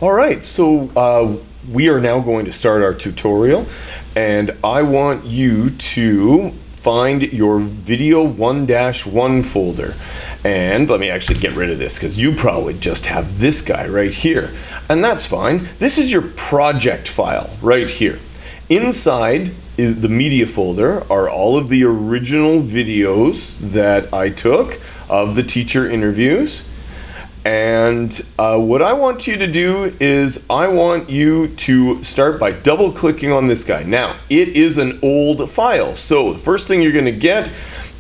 All right, so we are now going to start our tutorial, and I want you to find your video 1-1 folder. And let me actually get rid of this because you probably just have this guy right here. And that's fine. This is your project file right here. Inside the media folder are all of the original videos that I took of the teacher interviews. And what I want you to do is I want you to start by double clicking on this guy. Now, it is an old file. So the first thing you're going to get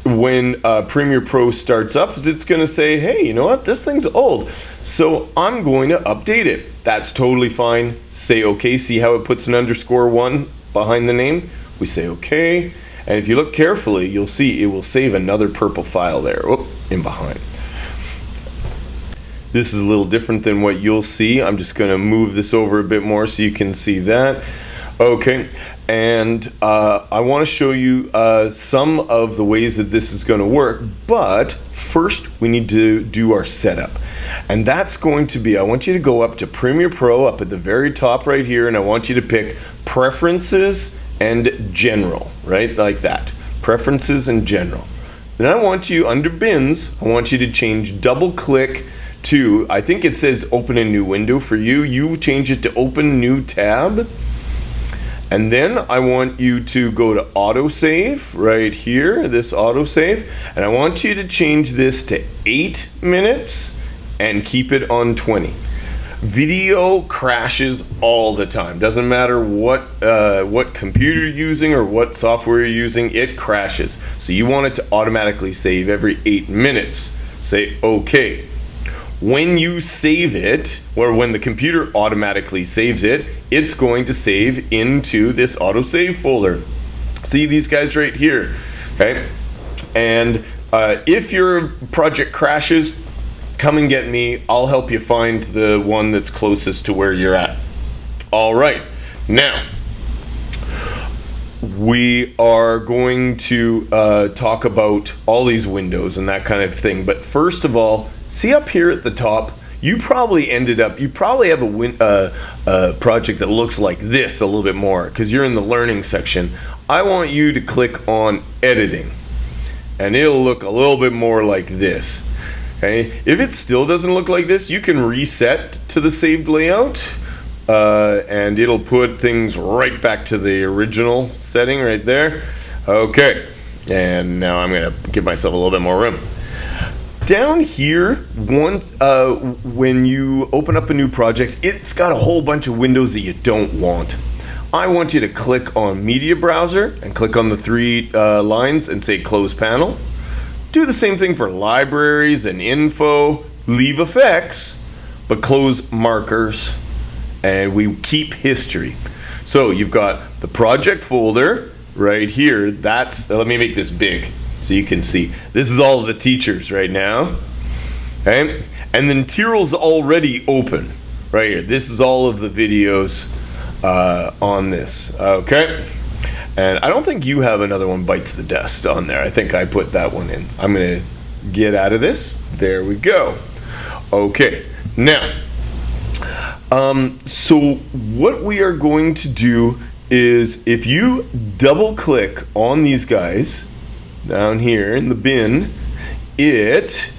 when Premiere Pro starts up is it's going to say, hey, you know what? This thing's old. So I'm going to update it. That's totally fine. Say okay. See how it puts an _1 behind the name? We say okay. And if you look carefully, you'll see it will save another purple file there. Whoop, in behind. This is a little different than what you'll see. I'm just going to move this over a bit more so you can see that. Okay, and I want to show you some of the ways that this is going to work, but first we need to do our setup. And that's going to be, I want you to go up to Premiere Pro up at the very top right here, and I want you to pick Preferences and General, right, like that. Preferences and General. Then I want you, under Bins, I want you to change double click to, I think it says open a new window for you. You change it to open new tab. And then I want you to go to autosave right here, this autosave. And I want you to change this to 8 minutes and keep it on 20. Video crashes all the time. Doesn't matter what computer you're using or what software you're using, it crashes. So you want it to automatically save every 8 minutes. Say okay. When you save it, or when the computer automatically saves it, it's going to save into this autosave folder. See these guys right here, okay? And if your project crashes, come and get me. I'll help you find the one that's closest to where you're at. All right, now we are going to talk about all these windows and that kind of thing. But first of all, see up here at the top, you probably have a project that looks like this a little bit more because you're in the learning section. I want you to click on editing and it'll look a little bit more like this. Okay, if it still doesn't look like this, you can reset to the saved layout. And it'll put things right back to the original setting right there. Okay, and now I'm gonna give myself a little bit more room. Down here, when you open up a new project, it's got a whole bunch of windows that you don't want. I want you to click on Media Browser and click on the 3 lines and say Close Panel. Do the same thing for Libraries and Info. Leave Effects, but close Markers. And we keep history. So you've got the project folder right here. Let me make this big so you can see. This is all of the teachers right now. Okay? And then Tyrrell's already open right here. This is all of the videos on this. Okay? And I don't think you have another one, Bites the Dust, on there. I think I put that one in. I'm going to get out of this. There we go. Okay. Now, so what we are going to do is if you double click on these guys down here in the bin, it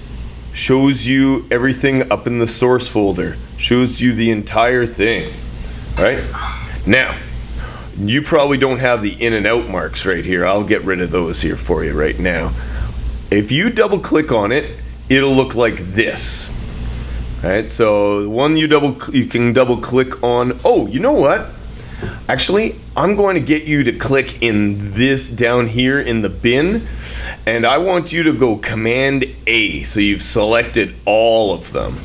shows you everything up in the source folder, shows you the entire thing, right? Now, you probably don't have the in and out marks right here. I'll get rid of those here for you right now. If you double click on it, it'll look like this. Alright, so the one you can double click on. Oh, you know what? Actually, I'm going to get you to click in this down here in the bin, and I want you to go Command A, so you've selected all of them.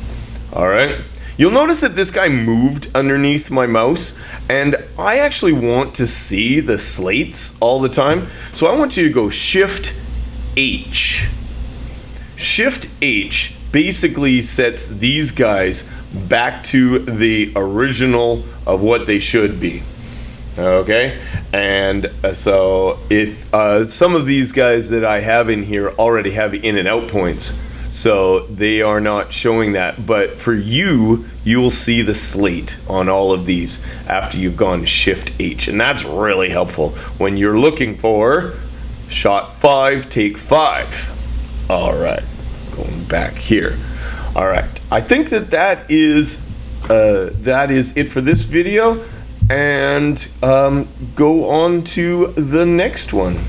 Alright? You'll notice that this guy moved underneath my mouse, and I actually want to see the slates all the time. So I want you to go Shift H. Shift H basically sets these guys back to the original of what they should be. Okay, and so if some of these guys that I have in here already have in and out points, so they are not showing that. But for you, you will see the slate on all of these after you've gone Shift H, and that's really helpful when you're looking for shot 5, take 5. All right, going back here. All right, I think that is it for this video, and go on to the next one.